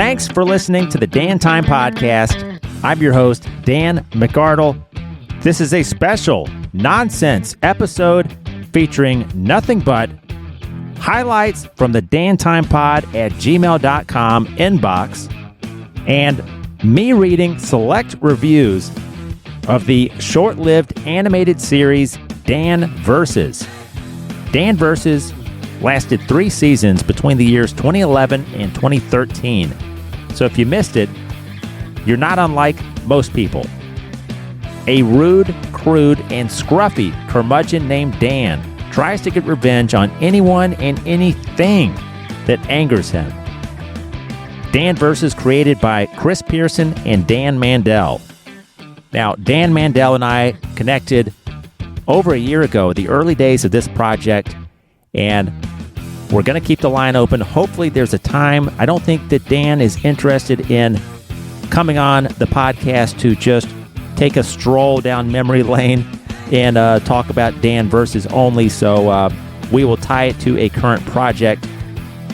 Thanks for listening to the Dan Time Podcast. I'm your host, Dan McArdle. This is a special nonsense episode featuring nothing but highlights from the dantimepod@gmail.com inbox and me reading select reviews of the short-lived animated series Dan Versus. Dan Versus lasted 3 seasons between the years 2011 and 2013. So if you missed it, you're not unlike most people. A rude, crude, and scruffy curmudgeon named Dan tries to get revenge on anyone and anything that angers him. Dan Versus, created by Chris Pearson and Dan Mandel. Now, Dan Mandel and I connected over a year ago, the early days of this project, and we're going to keep the line open. Hopefully there's a time. I don't think that Dan is interested in coming on the podcast to just take a stroll down memory lane and talk about Dan Versus only, so we will tie it to a current project,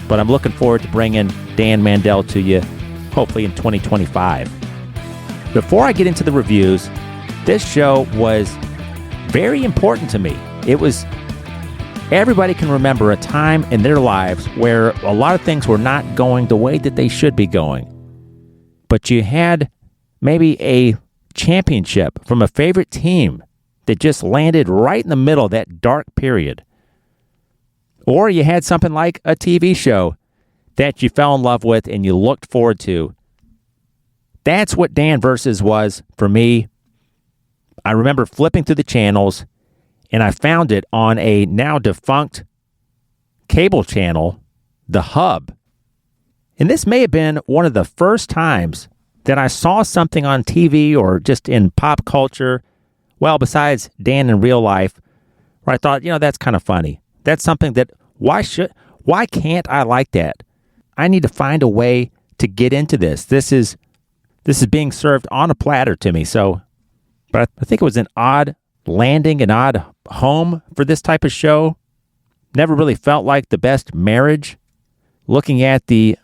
but I'm looking forward to bringing Dan Mandel to you, hopefully in 2025. Before I get into the reviews, this show was very important to me. It was, everybody can remember a time in their lives where a lot of things were not going the way that they should be going, but you had maybe a championship from a favorite team that just landed right in the middle of that dark period. Or you had something like a TV show that you fell in love with and you looked forward to. That's what Dan Versus was for me. I remember flipping through the channels and I found it on a now defunct cable channel, The Hub. And this may have been one of the first times that I saw something on TV or just in pop culture, well, besides Dan in real life, where I thought, that's kind of funny. That's something that, why can't I like that? I need to find a way to get into this. This is being served on a platter to me. So, but I think it was an odd landing, an odd home for this type of show. Never really felt like the best marriage. Looking at the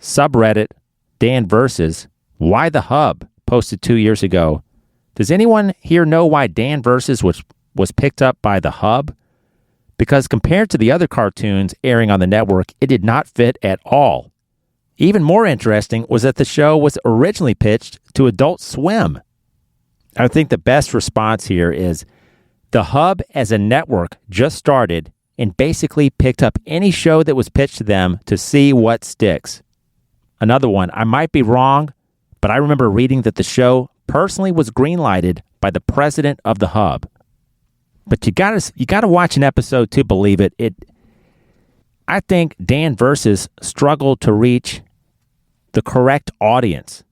subreddit, Dan Versus, Why the Hub, posted 2 years ago. Does anyone here know why Dan Versus was picked up by the Hub? Because compared to the other cartoons airing on the network, it did not fit at all. Even more interesting was that the show was originally pitched to Adult Swim. I think the best response here is the Hub as a network just started and basically picked up any show that was pitched to them to see what sticks. Another one, I might be wrong, but I remember reading that the show personally was greenlighted by the president of the Hub. But you gotta watch an episode to believe it. I think Dan Versus struggled to reach the correct audience.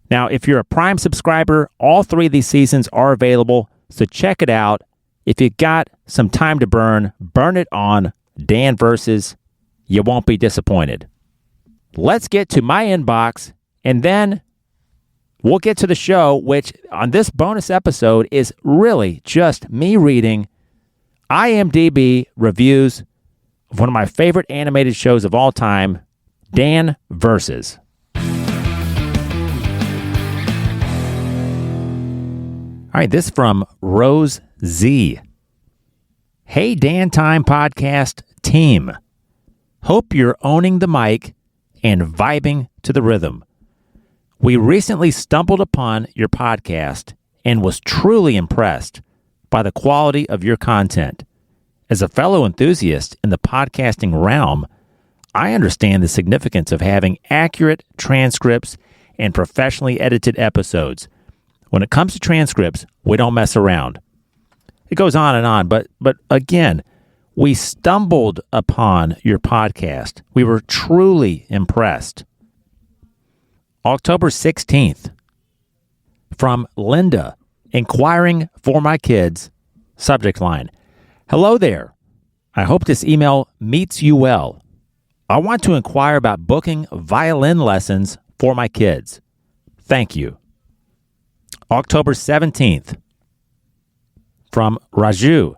Now, if you're a Prime subscriber, all 3 of these seasons are available, so check it out. If you got some time to burn it on Dan Versus. You won't be disappointed. Let's get to my inbox, and then we'll get to the show, which on this bonus episode is really just me reading IMDb reviews of one of my favorite animated shows of all time, Dan Versus. All right, this from Rose Z. Hey, Dan Time Podcast team. Hope you're owning the mic and vibing to the rhythm. We recently stumbled upon your podcast and was truly impressed by the quality of your content. As a fellow enthusiast in the podcasting realm, I understand the significance of having accurate transcripts and professionally edited episodes. When it comes to transcripts, we don't mess around. It goes on, but again, we stumbled upon your podcast. We were truly impressed. October 16th, from Linda, inquiring for my kids, subject line, hello there. I hope this email meets you well. I want to inquire about booking violin lessons for my kids. Thank you. October 17th, from Raju,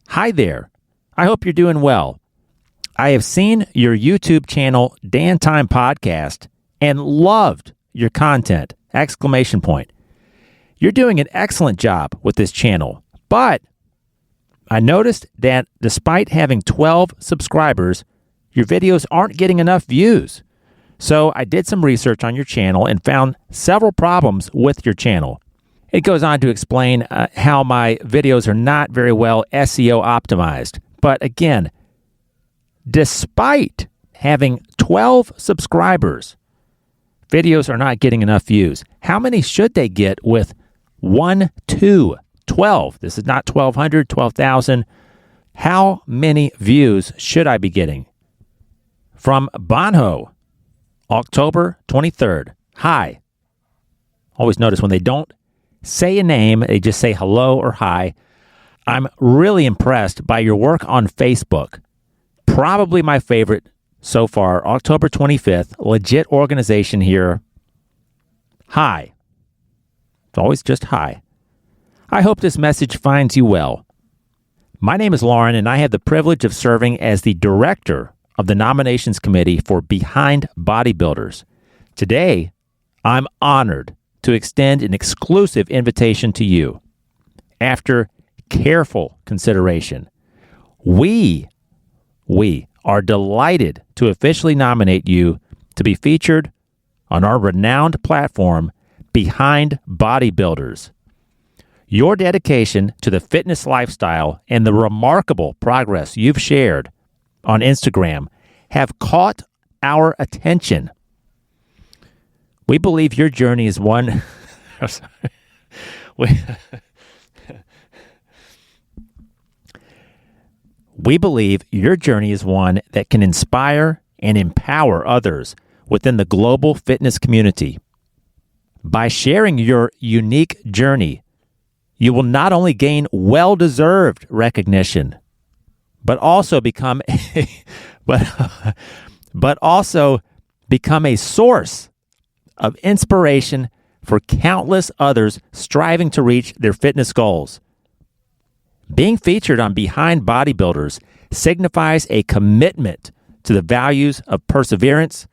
hi there. I hope you're doing well. I have seen your YouTube channel, Dan Time Podcast, and loved your content! Exclamation point. You're doing an excellent job with this channel, but I noticed that despite having 12 subscribers, your videos aren't getting enough views. So I did some research on your channel and found several problems with your channel. It goes on to explain how my videos are not very well SEO optimized. But again, despite having 12 subscribers, videos are not getting enough views. How many should they get with 1, 2, 12? This is not 1,200, 12,000. How many views should I be getting? From Bonho, October 23rd. Hi. Always notice when they don't say a name, they just say hello or hi. I'm really impressed by your work on Facebook. Probably my favorite so far, October 25th. Legit organization here. Hi. It's always just hi. I hope this message finds you well. My name is Lauren, and I have the privilege of serving as the director of the nominations committee for Behind Bodybuilders. Today, I'm honored to extend an exclusive invitation to you. After careful consideration, we are delighted to officially nominate you to be featured on our renowned platform, Behind Bodybuilders. Your dedication to the fitness lifestyle and the remarkable progress you've shared on Instagram have caught our attention. We believe your journey is one... We believe your journey is one that can inspire and empower others within the global fitness community. By sharing your unique journey, you will not only gain well-deserved recognition, but also become a source of inspiration for countless others striving to reach their fitness goals. Being featured on Behind Bodybuilders signifies a commitment to the values of perseverance,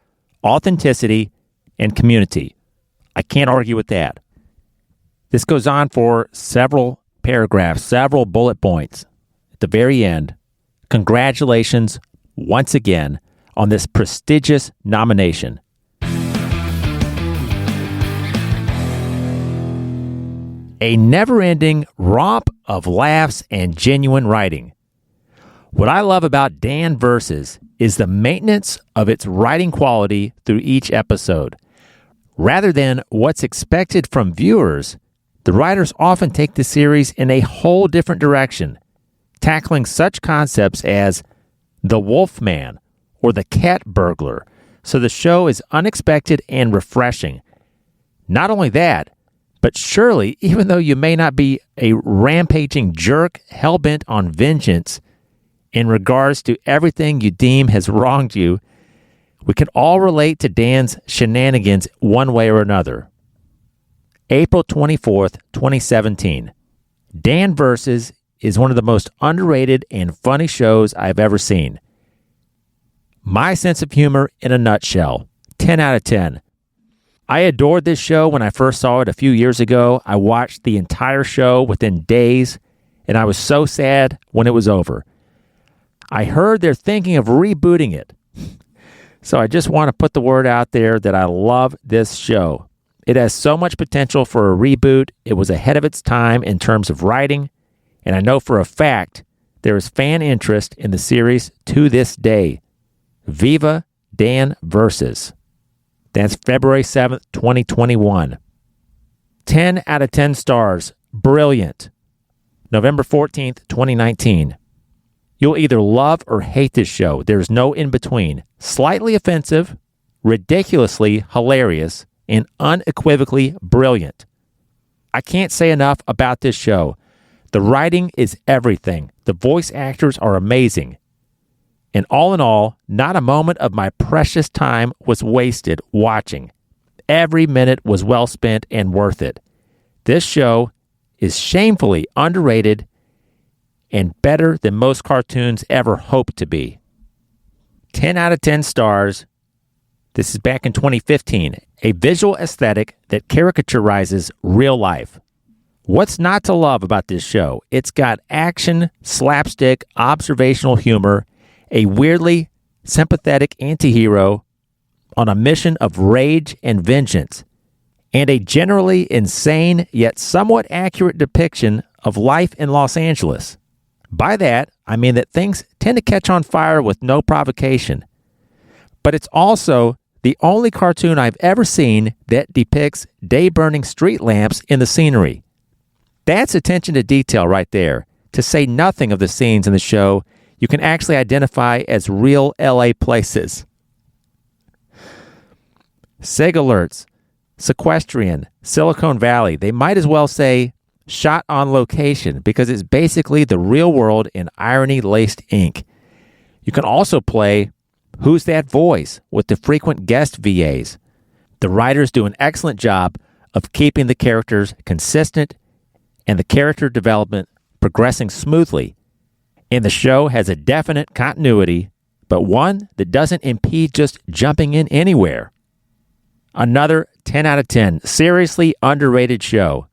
authenticity, and community. I can't argue with that. This goes on for several paragraphs, several bullet points. At the very end, congratulations once again on this prestigious nomination. A never-ending romp of laughs and genuine writing. What I love about Dan Versus is the maintenance of its writing quality through each episode. Rather than what's expected from viewers, the writers often take the series in a whole different direction, tackling such concepts as the Wolf Man or the Cat Burglar, so the show is unexpected and refreshing. Not only that, but surely, even though you may not be a rampaging jerk hell-bent on vengeance in regards to everything you deem has wronged you, we can all relate to Dan's shenanigans one way or another. April 24th, 2017. Dan Versus is one of the most underrated and funny shows I've ever seen. My sense of humor in a nutshell. 10 out of 10. I adored this show when I first saw it a few years ago. I watched the entire show within days, and I was so sad when it was over. I heard they're thinking of rebooting it. So I just want to put the word out there that I love this show. It has so much potential for a reboot. It was ahead of its time in terms of writing, and I know for a fact there is fan interest in the series to this day. Viva Dan Versus. That's February 7th, 2021. 10 out of 10 stars. Brilliant. November 14th, 2019. You'll either love or hate this show. There's no in between. Slightly offensive, ridiculously hilarious, and unequivocally brilliant. I can't say enough about this show. The writing is everything. The voice actors are amazing. And all in all, not a moment of my precious time was wasted watching. Every minute was well spent and worth it. This show is shamefully underrated and better than most cartoons ever hoped to be. 10 out of 10 stars. This is back in 2015, a visual aesthetic that caricaturizes real life. What's not to love about this show? It's got action, slapstick, observational humor, a weirdly sympathetic anti-hero on a mission of rage and vengeance, and a generally insane yet somewhat accurate depiction of life in Los Angeles. By that, I mean that things tend to catch on fire with no provocation. But it's also the only cartoon I've ever seen that depicts day-burning street lamps in the scenery. That's attention to detail right there, to say nothing of the scenes in the show you can actually identify as real LA places. SIG alerts, Sequestrian, Silicon Valley, they might as well say shot on location because it's basically the real world in irony-laced ink. You can also play Who's That Voice with the frequent guest VAs. The writers do an excellent job of keeping the characters consistent and the character development progressing smoothly. And the show has a definite continuity, but one that doesn't impede just jumping in anywhere. Another 10 out of 10, seriously underrated show.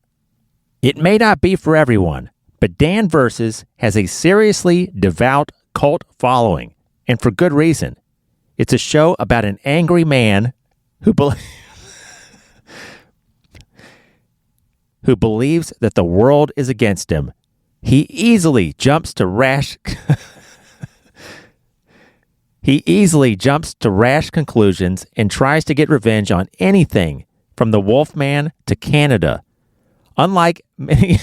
It may not be for everyone, but Dan Versus has a seriously devout cult following, and for good reason. It's a show about an angry man who believes that the world is against him. He easily jumps to rash conclusions and tries to get revenge on anything from the Wolfman to Canada. Unlike many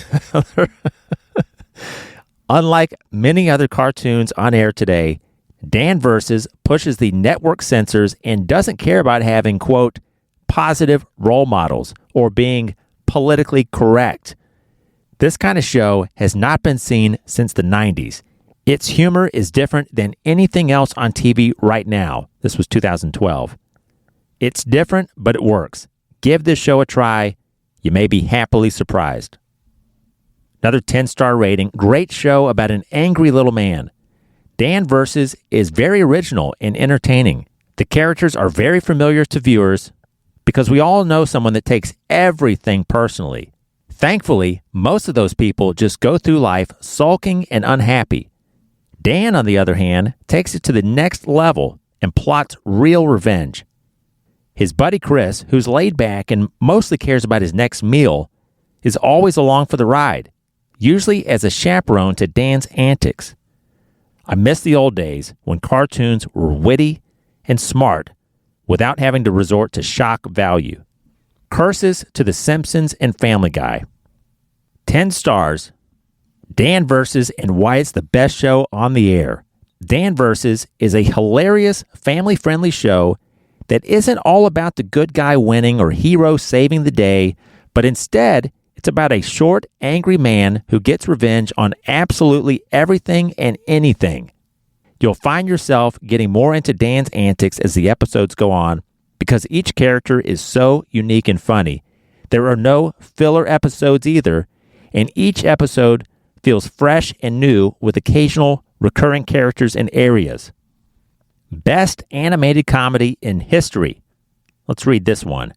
other cartoons on air today, Dan Versus pushes the network censors and doesn't care about having, quote, positive role models or being politically correct. This kind of show has not been seen since the 90s. Its humor is different than anything else on TV right now. This was 2012. It's different, but it works. Give this show a try. You may be happily surprised. Another 10-star rating. Great show about an angry little man. Dan Versus is very original and entertaining. The characters are very familiar to viewers because we all know someone that takes everything personally. Thankfully, most of those people just go through life sulking and unhappy. Dan, on the other hand, takes it to the next level and plots real revenge. His buddy Chris, who's laid back and mostly cares about his next meal, is always along for the ride, usually as a chaperone to Dan's antics. I miss the old days when cartoons were witty and smart without having to resort to shock value. Curses to The Simpsons and Family Guy. 10 stars. Dan Versus and why it's the best show on the air. Dan Versus is a hilarious, family-friendly show that isn't all about the good guy winning or hero saving the day, but instead, it's about a short, angry man who gets revenge on absolutely everything and anything. You'll find yourself getting more into Dan's antics as the episodes go on because each character is so unique and funny. There are no filler episodes either, and each episode feels fresh and new with occasional recurring characters and areas. Best animated comedy in history. Let's read this one.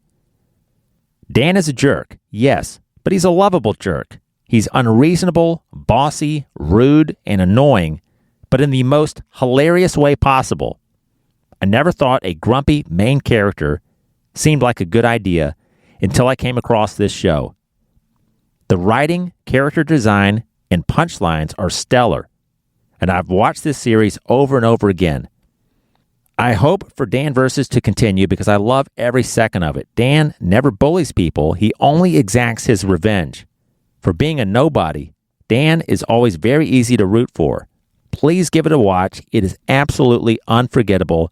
Dan is a jerk, yes, but he's a lovable jerk. He's unreasonable, bossy, rude, and annoying, but in the most hilarious way possible. I never thought a grumpy main character seemed like a good idea until I came across this show. The writing, character design, and punchlines are stellar, and I've watched this series over and over again. I hope for Dan Versus to continue because I love every second of it. Dan never bullies people. He only exacts his revenge. For being a nobody, Dan is always very easy to root for. Please give it a watch. It is absolutely unforgettable,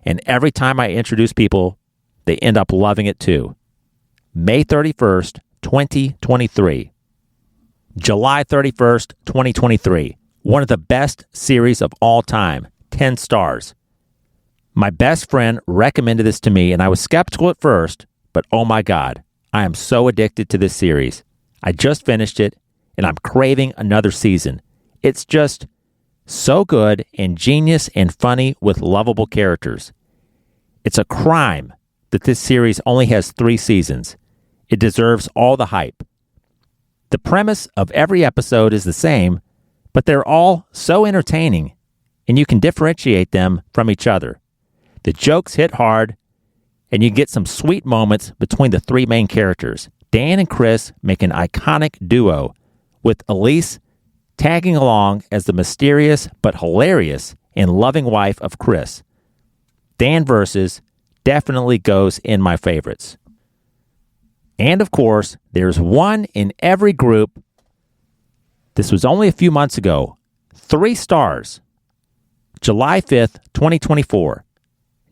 and every time I introduce people, they end up loving it too. May 31st, 2023. July 31st, 2023. One of the best series of all time. 10 stars. My best friend recommended this to me, and I was skeptical at first, but oh my God, I am so addicted to this series. I just finished it, and I'm craving another season. It's just so good and genius and funny with lovable characters. It's a crime that this series only has 3 seasons. It deserves all the hype. The premise of every episode is the same, but they're all so entertaining, and you can differentiate them from each other. The jokes hit hard, and you get some sweet moments between the 3 main characters. Dan and Chris make an iconic duo, with Elise tagging along as the mysterious but hilarious and loving wife of Chris. Dan Versus definitely goes in my favorites. And of course, there's one in every group. This was only a few months ago. 3 stars. July 5th, 2024.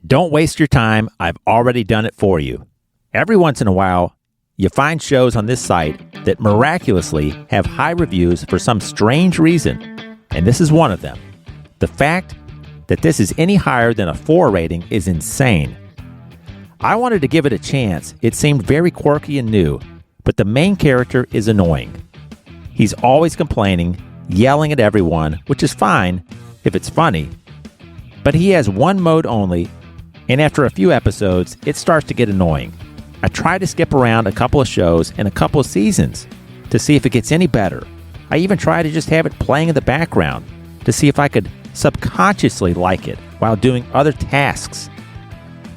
Don't waste your time. I've already done it for you. Every once in a while, you find shows on this site that miraculously have high reviews for some strange reason, and this is one of them. The fact that this is any higher than a 4 rating is insane. I wanted to give it a chance. It seemed very quirky and new, but the main character is annoying. He's always complaining, yelling at everyone, which is fine if it's funny, but he has one mode only, and after a few episodes, it starts to get annoying. I tried to skip around a couple of shows and a couple of seasons to see if it gets any better. I even tried to just have it playing in the background to see if I could subconsciously like it while doing other tasks.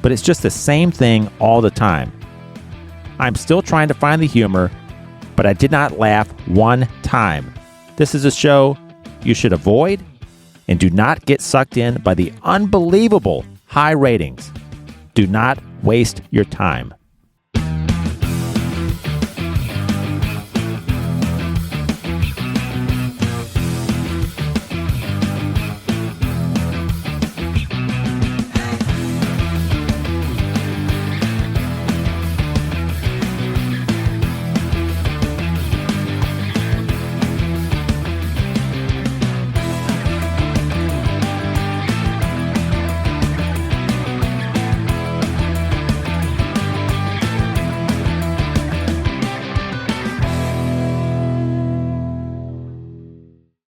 But it's just the same thing all the time. I'm still trying to find the humor, but I did not laugh one time. This is a show you should avoid, and do not get sucked in by the unbelievable high ratings. Do not waste your time.